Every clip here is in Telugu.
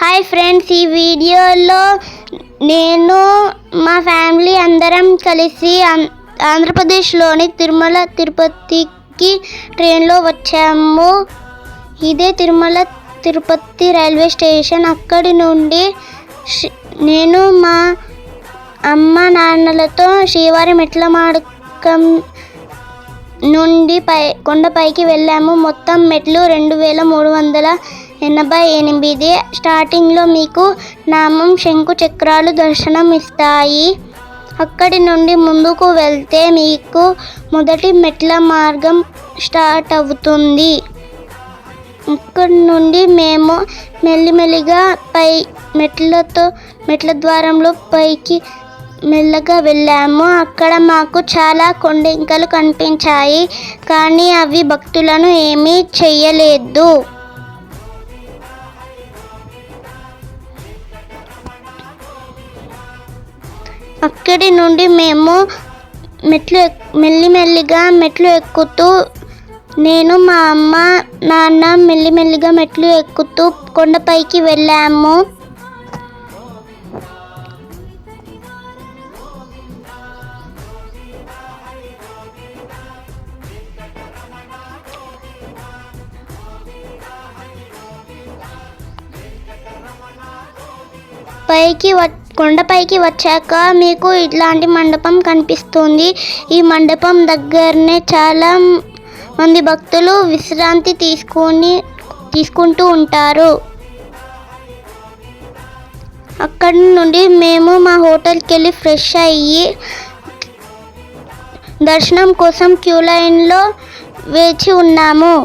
హాయ్ ఫ్రెండ్స్, ఈ వీడియోలో నేను మా ఫ్యామిలీ అందరం కలిసి ఆంధ్రప్రదేశ్లోని తిరుమల తిరుపతికి ట్రైన్లో వచ్చాము. ఇదే తిరుమల తిరుపతి రైల్వే స్టేషన్. అక్కడి నుండి నేను మా అమ్మ నాన్నలతో శ్రీవారి మెట్ల మార్గం నుండి కొండపైకి వెళ్ళాము. మొత్తం మెట్లు 2388. స్టార్టింగ్లో మీకు నామం, శంకు చక్రాలు దర్శనం ఇస్తాయి. అక్కడి నుండి ముందుకు వెళ్తే మీకు మొదటి మెట్ల మార్గం స్టార్ట్ అవుతుంది. అక్కడి నుండి మేము మెల్లిమెల్లిగా మెట్ల ద్వారంలో పైకి మెల్లగా వెళ్ళాము. అక్కడ మాకు చాలా కొండెంకలు కనిపించాయి, కానీ అవి భక్తులను ఏమీ చెయ్యలేదు. అక్కడి నుండి మేము మెల్లిమెల్లిగా మెట్లు ఎక్కుతూ నేను మా అమ్మ నాన్న మెల్లిమెల్లిగా మెట్లు ఎక్కుతూ కొండపైకి వెళ్ళాము. కొండపైకి వచ్చాక మీకు ఇట్లాంటి మండపం కనిపిస్తుంది. ఈ మండపం దగ్గరనే చాలా మంది భక్తులు విశ్రాంతి తీసుకుంటూ ఉంటారు. అక్కడి నుండి మేము మా హోటల్కి వెళ్ళి ఫ్రెష్ అయ్యి దర్శనం కోసం క్యూ లైన్లో వేచి ఉన్నాము.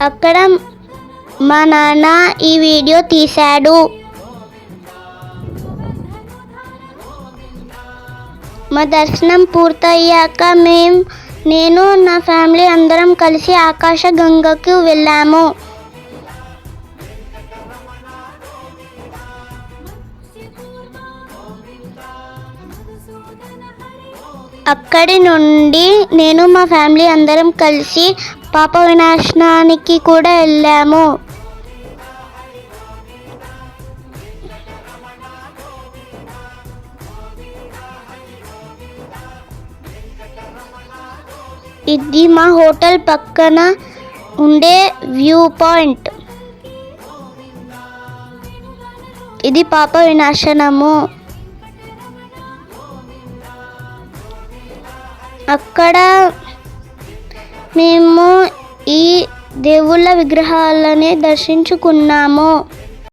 అక్కడ మా నాన్న ఈ వీడియో తీశాడు. మా దర్శనం పూర్తయ్యాక నేను నా ఫ్యామిలీ అందరం కలిసి ఆకాశగంగకు వెళ్ళాము. అక్కడి నుండి నేను మా ఫ్యామిలీ అందరం కలిసి పాప వినాశనానికి కూడా వెళ్ళాము. ఇది మా హోటల్ పక్కన ఉండే వ్యూ పాయింట్. ఇది పాప వినాశనము. అక్కడ మేము ఈ దేవుళ్ళ విగ్రహాలని దర్శించుకున్నాము.